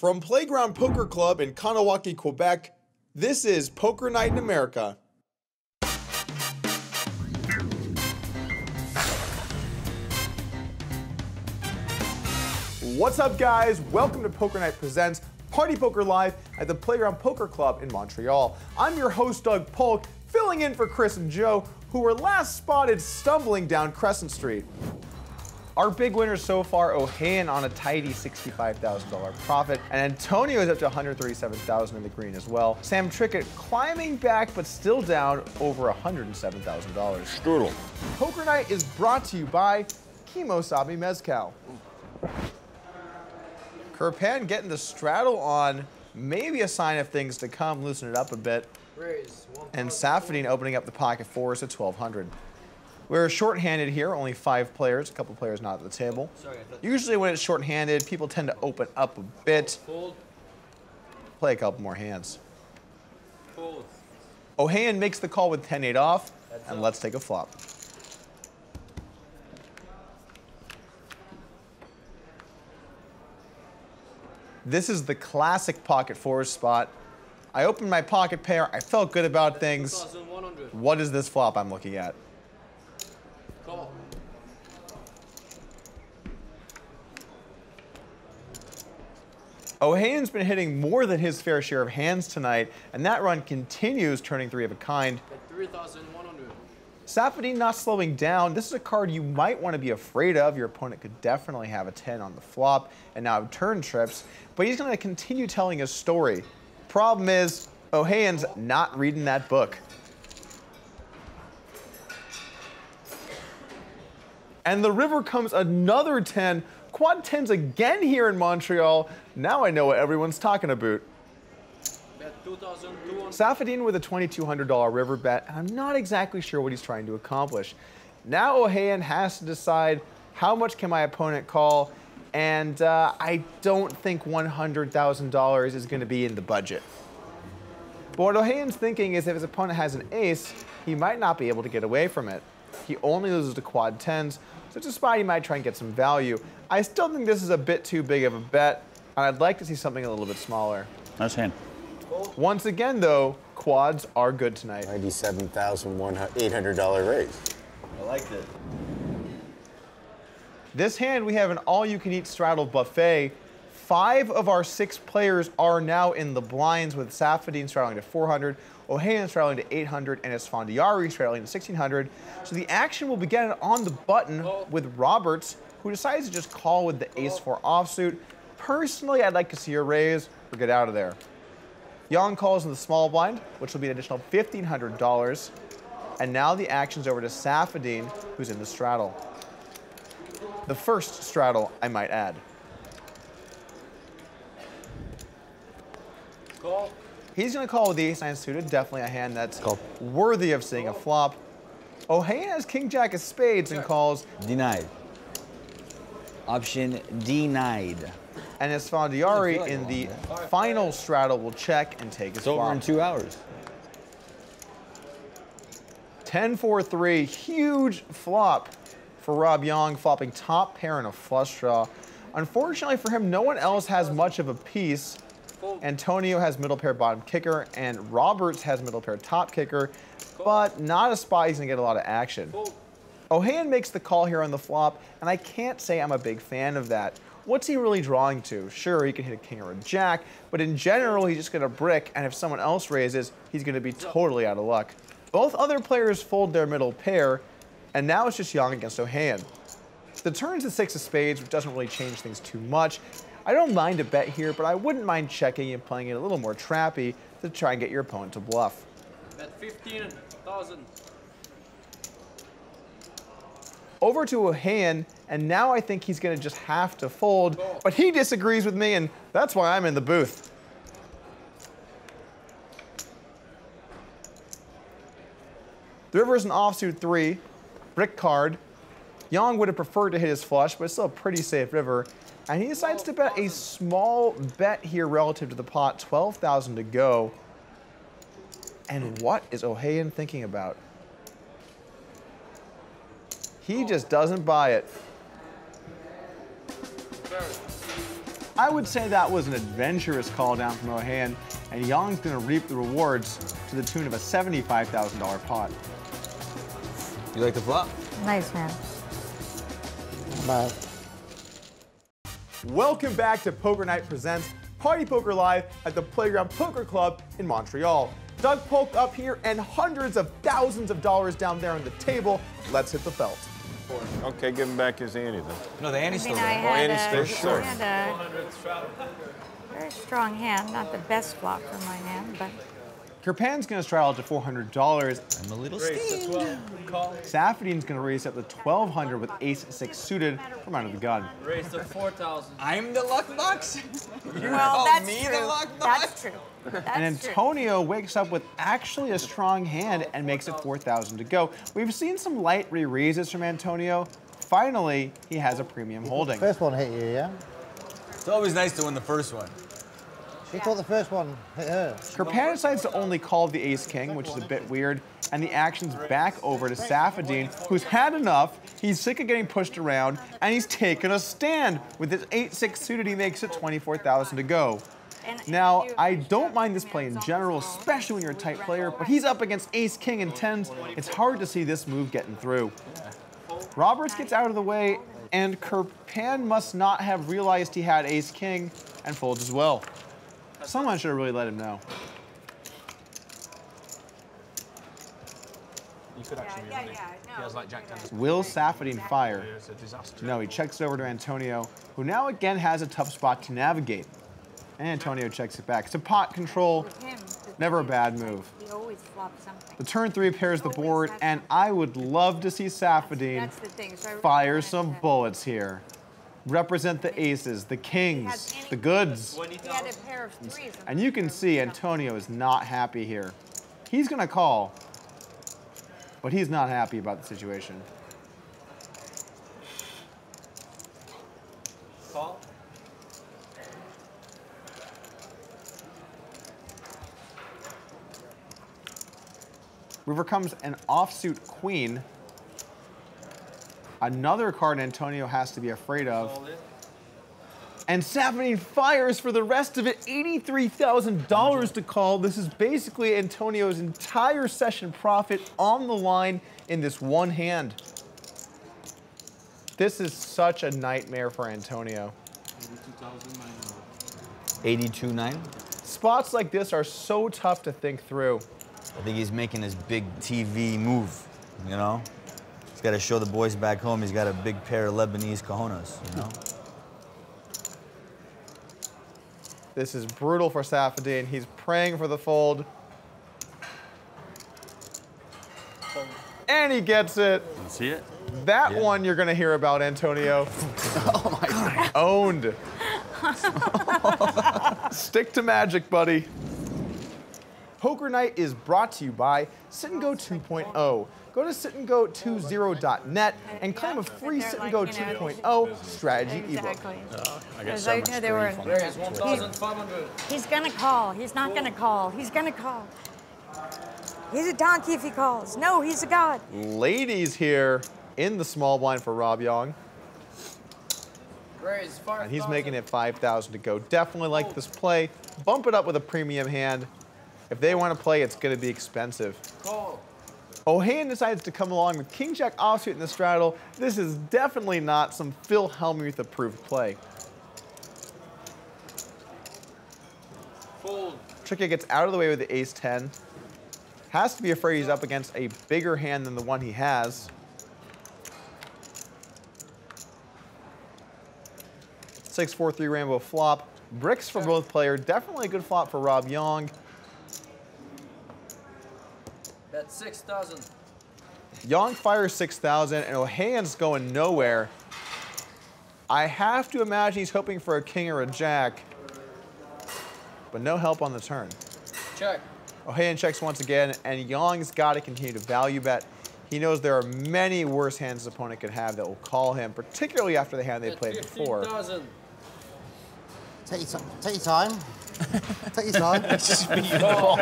From Playground Poker Club in Kanawaki, Quebec, this is Poker Night in America. What's up, guys? Welcome to Poker Night Presents Party Poker Live at the Playground Poker Club in Montreal. I'm your host, Doug Polk, filling in for Chris and Joe, who were last spotted stumbling down Crescent Street. Our big winners so far, Ohayon on a tidy $65,000 profit, and Antonio is up to $137,000 in the green as well. Sam Trickett climbing back, but still down over $107,000. Strudel. Poker Night is brought to you by Kimosabi Mezcal. Krpan getting the straddle on, maybe a sign of things to come, loosen it up a bit. And Safieddine opening up the pocket fours at 1,200. We're short-handed here, only 5 players, a couple players not at the table. Usually when it's short-handed, people tend to open up a bit. Play a couple more hands. Ohayon makes the call with 10-8 off, and let's take a flop. This is the classic pocket fours spot. I opened my pocket pair, I felt good about things. What is this flop I'm looking at? Call. Ohayon's been hitting more than his fair share of hands tonight, and that run continues, turning 3 of a kind. 3,100. Safieddine not slowing down. This is a card you might want to be afraid of. Your opponent could definitely have a 10 on the flop and now have turn trips, but he's going to continue telling his story. Problem is, Ohayon's not reading that book. And the river comes another 10. Quad 10s again here in Montreal. Now I know what everyone's talking about. Bet 2,200. Safieddine with a $2,200 river bet, and I'm not exactly sure what he's trying to accomplish. Now Ohayon has to decide how much can my opponent call, and I don't think $100,000 is going to be in the budget. But what Ohayon's thinking is if his opponent has an ace, he might not be able to get away from it. He only loses to quad 10s, so it's a spot he might try and get some value. I still think this is a bit too big of a bet, and I'd like to see something a little bit smaller. Nice hand. Once again, though, quads are good tonight. $97,800 raise. I liked it. This hand, we have an all-you-can-eat straddle buffet. 5 of our 6 players are now in the blinds, with Safieddine straddling to 400, Ohayon straddling to 800, and Esfandiari straddling to 1,600. So the action will begin on the button with Roberts, who decides to just call with the ace-4 offsuit. Personally, I'd like to see a raise or get out of there. Yong calls in the small blind, which will be an additional $1,500. And now the action's over to Safieddine, who's in the straddle. The first straddle, I might add. Call. He's going to call with the ace-9 suited, definitely a hand that's worthy of seeing a flop. Ohayon has king-jack of spades and calls. Denied. Option denied. And Esfandiari in the final straddle will check and take his flop. It's over in 2 hours. 10-4-3, huge flop for Rob Yong, flopping top pair and a flush draw. Unfortunately for him, no one else has much of a piece. Antonio has middle pair bottom kicker, and Roberts has middle pair top kicker, but not a spot he's gonna get a lot of action. Ohayon makes the call here on the flop, and I can't say I'm a big fan of that. What's he really drawing to? Sure, he can hit a king or a jack, but in general, he's just gonna brick, and if someone else raises, he's gonna be totally out of luck. Both other players fold their middle pair, and now it's just Yong against Ohayon. The turn's the 6 of spades, which doesn't really change things too much. I don't mind a bet here, but I wouldn't mind checking and playing it a little more trappy to try and get your opponent to bluff. Bet 15,000. Over to Ohayon, and now I think he's going to just have to fold, but he disagrees with me, and that's why I'm in the booth. The river is an offsuit 3, brick card. Yong would have preferred to hit his flush, but it's still a pretty safe river. And he decides to bet a small bet here relative to the pot, 12,000 to go. And what is Ohayon thinking about? He just doesn't buy it. I would say that was an adventurous call down from Ohayon, and Yong's going to reap the rewards to the tune of a $75,000 pot. You like the flop? Nice, man. Bye. Welcome back to Poker Night Presents Party Poker Live at the Playground Poker Club in Montreal. Doug Polk up here and hundreds of thousands of dollars down there on the table. Let's hit the felt. Okay, give him back his ante then. No, the ante's still I there. Andy's still short. had a very strong hand, not the best flop for my hand, but Krpan's going to straddle to $400. I'm a little steamed. Safieddine's going to raise up to $1,200 with ace-6 suited from under the gun. Raise to 4,000. I'm the luck box? well, that's me true. the luck That's true. That's And true. Antonio wakes up with actually a strong hand and makes it 4,000 to go. We've seen some light re-raises from Antonio. Finally, he has a premium holding. First one hit you, yeah? It's always nice to win the first one. She thought the first one hit her. Krpan decides to only call the ace-king, which is a bit weird, and the action's back over to Safieddine, who's had enough. He's sick of getting pushed around, and he's taken a stand. With his 8-6 suited, he makes it 24,000 to go. Now, I don't mind this play in general, especially when you're a tight player, but he's up against ace-king and tens. It's hard to see this move getting through. Roberts gets out of the way, and Krpan must not have realized he had ace-king and folds as well. Someone should have really let him know. You could actually be winning. He has like Jack 10. Will Safieddine fire? It's a disaster. No, he checks it over to Antonio, who now again has a tough spot to navigate. And Antonio checks it back. So pot control, never a bad move. He always flops something. The turn 3 pairs the board, and I would love to see Safieddine That's the thing. So I really fire wanted some to- bullets here. Represent the aces, the kings, the goods. He had a pair of threes. And you can see Antonio is not happy here. He's gonna call, but he's not happy about the situation. Call. River comes an offsuit queen. Another card Antonio has to be afraid of. Call it. And Safieddine fires for the rest of it. $83,000 to call. This is basically Antonio's entire session profit on the line in this one hand. This is such a nightmare for Antonio. 82.9. Spots like this are so tough to think through. I think he's making his big TV move, you know? He's got to show the boys back home he's got a big pair of Lebanese cojones, you know? This is brutal for Safieddine. He's praying for the fold. And he gets it. See it? That one you're going to hear about, Antonio. Oh, my God. Owned. Stick to magic, buddy. Poker Night is brought to you by Sit and Go 2.0. Go to sitandgo20.net and claim a free Sit and Go 2.0 strategy ebook. Exactly. I Because guess so I much know they were. Raise 1,500. He's gonna call. He's not gonna call. He's gonna call. He's a donkey if he calls. No, he's a god. Ladies here in the small blind for Rob Yong. Raise 5,000. And he's making it 5,000 to go. Definitely like this play. Bump it up with a premium hand. If they want to play, it's going to be expensive. Call. Ohayon decides to come along with King Jack offsuit in the straddle. This is definitely not some Phil Hellmuth approved play. Fold. Trickett gets out of the way with the ace-10. Has to be afraid he's up against a bigger hand than the one he has. Six, 4, 3 rainbow flop. Bricks for both players. Definitely a good flop for Rob Yong. Bet 6,000. Yong fires 6,000 and Ohayon's going nowhere. I have to imagine he's hoping for a king or a jack, but no help on the turn. Check. Ohayon checks once again, and Yong's got to continue to value bet. He knows there are many worse hands his opponent could have that will call him, particularly after the hand they Bet played before. 15,000. Take your time. Take your time. Call.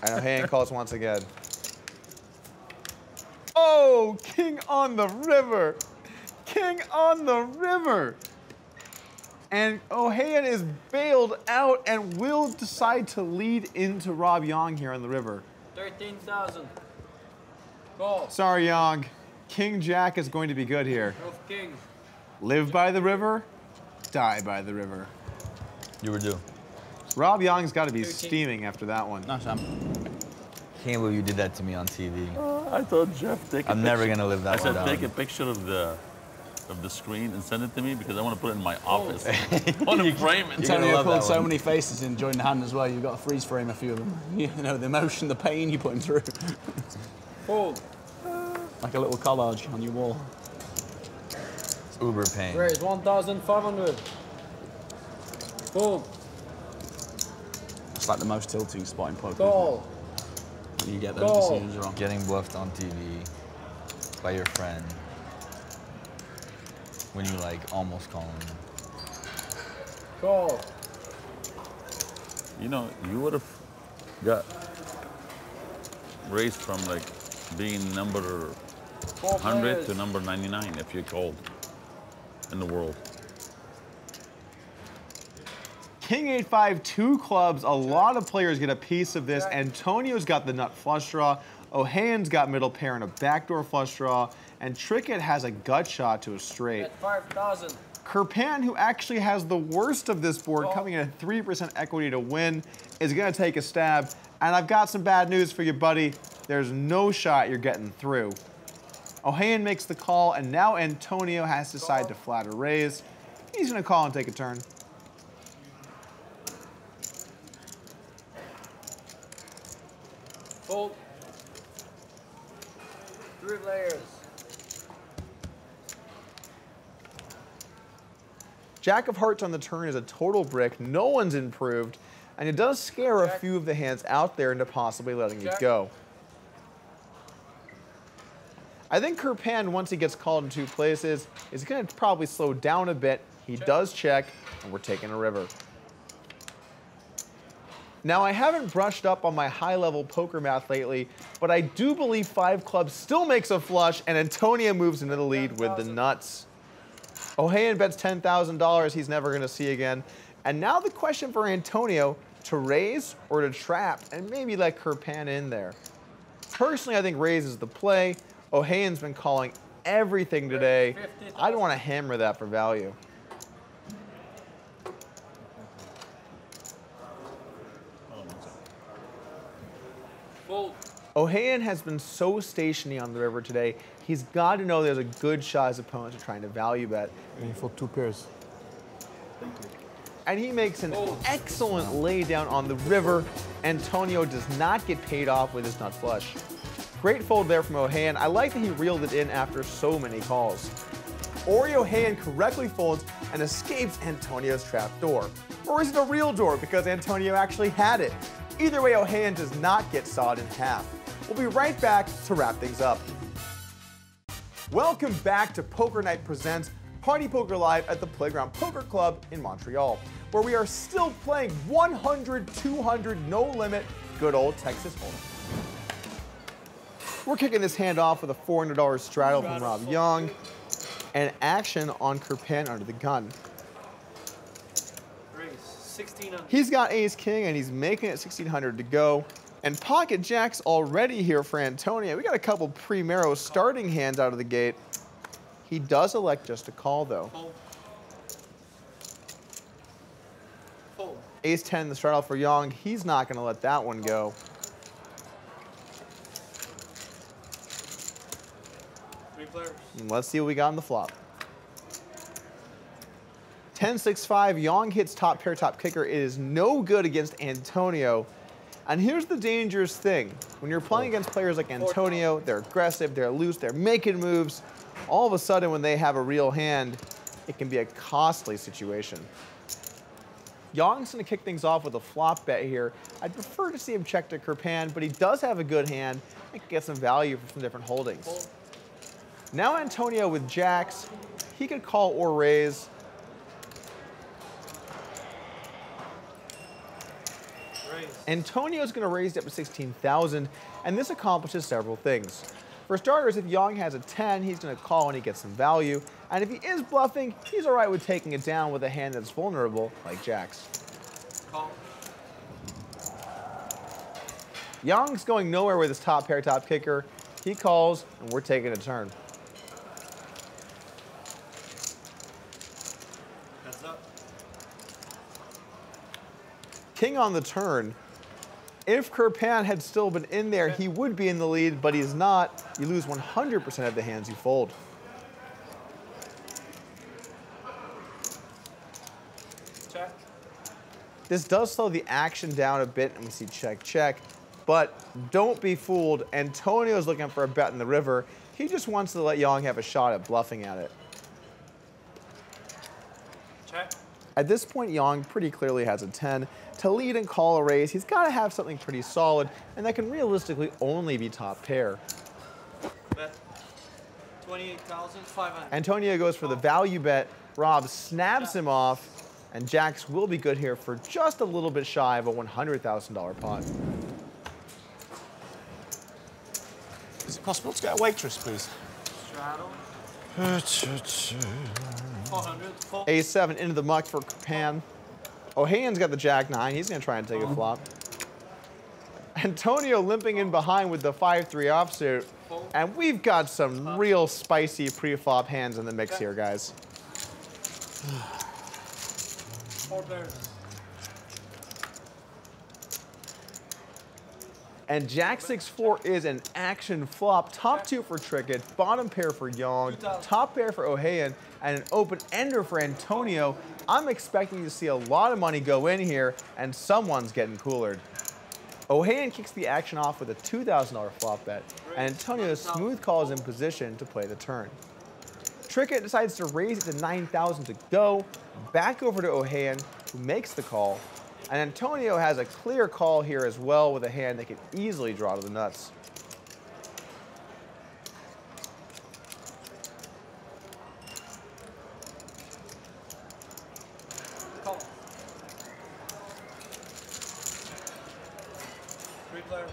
And Ohayon calls once again. Oh, king on the river. King on the river. And Ohayon is bailed out and will decide to lead into Rob Yong here on the river. 13,000. Call. Sorry, Yong. King Jack is going to be good here. Of king. Live by the river, die by the river. You were due. Rob Yong's got to be steaming after that one. No, Sam. Can't believe you did that to me on TV. I told Jeff, take a picture. I'm never gonna live that I one said, down. take a picture of the screen and send it to me because I want to put it in my office. I want to frame it. Antonio love pulled that so one. many faces in during the hand as well. You've got to freeze frame a few of them. You know, the emotion, the pain you put him through. Fold. Like a little collage on your wall. It's uber pain. Raise 1,500. Fold. It's like the most tilting spot in poker. Call. When you get those Call. decisions wrong. Getting bluffed on TV by your friend when you like almost calling him. Call. You know, you would have got raised from like being number 100 to number 99 if you called in the world. King 8-5, 2 clubs. A lot of players get a piece of this. Antonio's got the nut flush draw. Ohayon's got middle pair and a backdoor flush draw. And Trickett has a gut shot to a straight. At 5,000. Krpan, who actually has the worst of this board, coming in at 3% equity to win, is going to take a stab. And I've got some bad news for you, buddy. There's no shot you're getting through. Ohayon makes the call, and now Antonio has to decide to flat or raise. He's going to call and take a turn. Fold. 3 layers. Jack of hearts on the turn is a total brick. No one's improved, and it does scare a few of the hands out there into possibly letting it go. I think Krpan, once he gets called in 2 places, is going to probably slow down a bit. He does check, and we're taking a river. Now, I haven't brushed up on my high-level poker math lately, but I do believe 5 clubs still makes a flush, and Antonio moves into the lead with the nuts. Ohayon bets $10,000 he's never going to see again. And now the question for Antonio, to raise or to trap, and maybe let Krpan in there. Personally, I think raise is the play. Ohayon's been calling everything today. I don't want to hammer that for value. Fold. Ohayon has been so stationy on the river today. He's got to know there's a good shot his opponents are trying to value bet. For 2 pairs. And he makes an excellent lay down on the river. Antonio does not get paid off with his nut flush. Great fold there from Ohayon. I like that he reeled it in after so many calls. Ouri Ohayon correctly folds and escapes Antonio's trap door. Or is it a real door because Antonio actually had it? Either way, Ohayon does not get sawed in half. We'll be right back to wrap things up. Welcome back to Poker Night Presents Party Poker Live at the Playground Poker Club in Montreal, where we are still playing 100, 200, no limit, good old Texas Hold'em. We're kicking this hand off with a $400 straddle from Rob Yong and action on Krpan under the gun. Raise 1,600. He's got ace-king, and he's making it 1,600 to go. And pocket jacks already here for Antonio. We got a couple Primero starting hands out of the gate. He does elect just to call, though. Fold. Fold. Ace-10 the straddle for Yong. He's not going to let that one go. 3 players. And let's see what we got on the flop. 10-6-5, Yong hits top pair, top kicker. It is no good against Antonio. And here's the dangerous thing. When you're playing against players like Antonio, they're aggressive, they're loose, they're making moves. All of a sudden, when they have a real hand, it can be a costly situation. Yong's going to kick things off with a flop bet here. I'd prefer to see him check to Krpan, but he does have a good hand and can get some value from some different holdings. Now Antonio with jacks, he could call or raise. Antonio's going to raise it up to 16,000, and this accomplishes several things. For starters, if Yong has a 10, he's going to call and he gets some value. And if he is bluffing, he's all right with taking it down with a hand that's vulnerable, like jacks. Call. Yong's going nowhere with his top pair, top kicker. He calls, and we're taking a turn. Heads up. King on the turn. If Krpan had still been in there, he would be in the lead, but he's not. You lose 100% of the hands you fold. Check. This does slow the action down a bit, and we see check, check. But don't be fooled. Antonio's looking for a bet in the river. He just wants to let Yong have a shot at bluffing at it. Check. At this point, Yong pretty clearly has a 10. To lead and call a raise, he's got to have something pretty solid, and that can realistically only be top pair. Bet. 28,500. Antonio goes for the value bet. Rob snaps him off, and jacks will be good here for just a little bit shy of a $100,000 pot. Is it possible to get a waitress, please? Straddle. 400. Fold. A7 into the muck for Krpan. Ohayon's got the jack 9. He's going to try and take a flop. Antonio limping in behind with the 5-3 offsuit. And we've got some real spicy pre-flop hands in the mix here, guys. 4 pairs. And jack 6-4 is an action flop. Top 2 for Trickett, bottom pair for Yong, top pair for Ohayon, and an open ender for Antonio. I'm expecting to see a lot of money go in here, and someone's getting coolered. Ohayon kicks the action off with a $2,000 flop bet, and Antonio's smooth calls in position to play the turn. Trickett decides to raise it to 9,000 to go, back over to Ohayon, who makes the call, and Antonio has a clear call here as well with a hand that can easily draw to the nuts. Call. 3 players.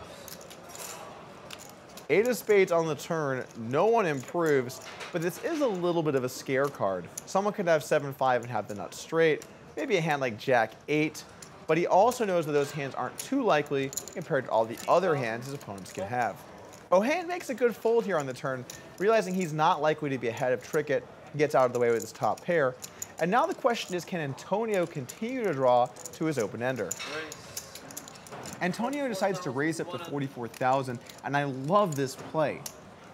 8 of spades on the turn, no one improves, but this is a little bit of a scare card. Someone could have 7-5 and have the nuts straight, maybe a hand like jack 8, but he also knows that those hands aren't too likely compared to all the other hands his opponents can have. Ohayon makes a good fold here on the turn, realizing he's not likely to be ahead of Trickett. He gets out of the way with his top pair. And now the question is, can Antonio continue to draw to his open ender? Antonio decides to raise up to 44,000, and I love this play.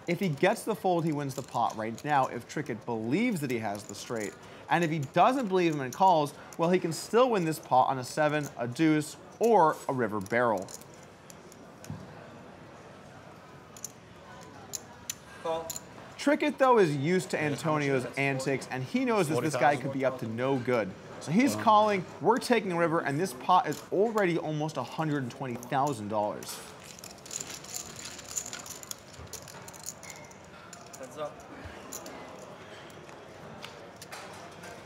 If he gets the fold, he wins the pot right now if Trickett believes that he has the straight. And if he doesn't believe him and calls, well, he can still win this pot on a 7, a deuce, or a river barrel. Call. Trickett, though, is used to Antonio's antics, and he knows that this guy could be up to no good. So he's calling, we're taking the river, and this pot is already almost $120,000. Heads up.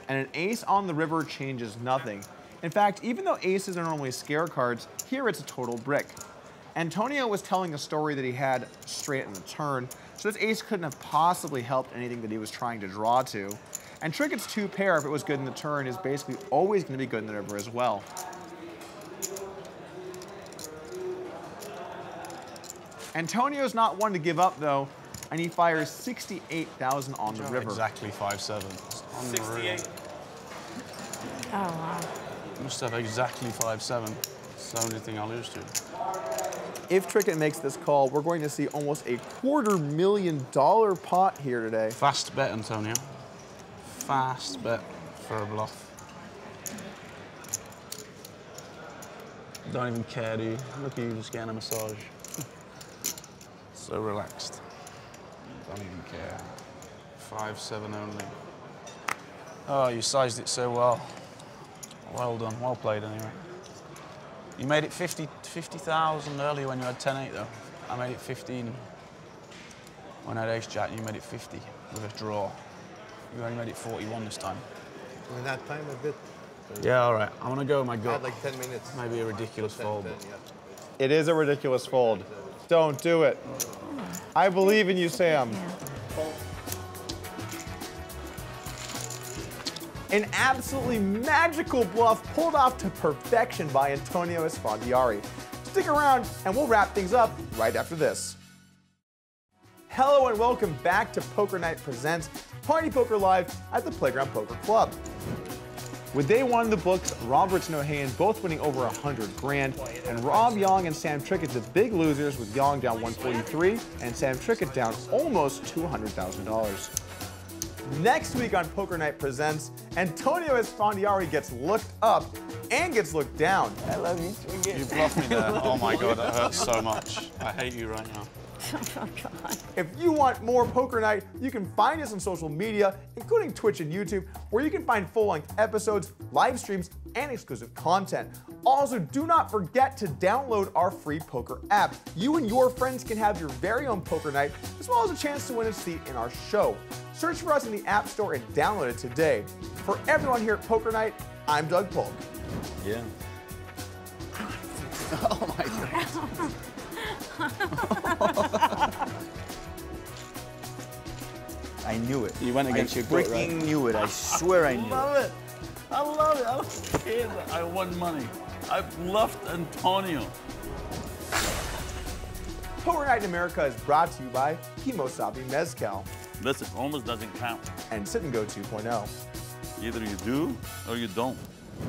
And an ace on the river changes nothing. In fact, even though aces are normally scare cards, here it's a total brick. Antonio was telling a story that he had straight in the turn, so this ace couldn't have possibly helped anything that he was trying to draw to. And Trickett's 2 pair, if it was good in the turn, is basically always going to be good in the river as well. Antonio's not one to give up, though, and he fires 68,000 on the river. Exactly 5-7. 68. Oh, wow. Must have exactly 5-7. It's the only thing I lose to. If Trickett makes this call, we're going to see almost a $250,000 pot here today. Fast bet, Antonio. Fast bet for a bluff. Don't even care, do you? Look at you just getting a massage. So relaxed. Don't even care. 5-7 only. Oh, you sized it so well. Well done. Well played, anyway. You made it 50,000 earlier when you had 10-8, though. I made it 15 when I had ace-jack, and you made it 50 with a draw. You only made it 41 this time. In that time, a bit. Yeah, all right. I'm going to go with my I gut. had like 10 minutes. Maybe a ridiculous fold. 10, yeah. It is a ridiculous fold. Don't do it. I believe in you, Sam. An absolutely magical bluff pulled off to perfection by Antonio Esfandiari. Stick around and we'll wrap things up right after this. Hello and welcome back to Poker Night Presents Party Poker Live at the Playground Poker Club. With day one in the books, Roberts and Ohayon both winning over 100 grand, and Rob, Yong, and Sam Trickett the big losers, with Yong down 143 and Sam Trickett down almost $200,000. Next week on Poker Night Presents, Antonio Esfandiari gets looked up and gets looked down. I love you, Trickett. You bluffed me there. Oh my God, that hurts so much. I hate you right now. Oh, God. If you want more Poker Night, you can find us on social media, including Twitch and YouTube, where you can find full-length episodes, live streams, and exclusive content. Also, do not forget to download our free poker app. You and your friends can have your very own Poker Night, as well as a chance to win a seat in our show. Search for us in the App Store and download it today. For everyone here at Poker Night, I'm Doug Polk. Yeah. Oh my God. I knew it. You went against your gut, right? I freaking knew it. I swear I knew it. I love it. I love it. I don't care that I won money. I bluffed Antonio. Poker Night in America is brought to you by Kimosabi Mezcal Listen, almost doesn't count. and Sit and Go 2.0. Either you do or you don't.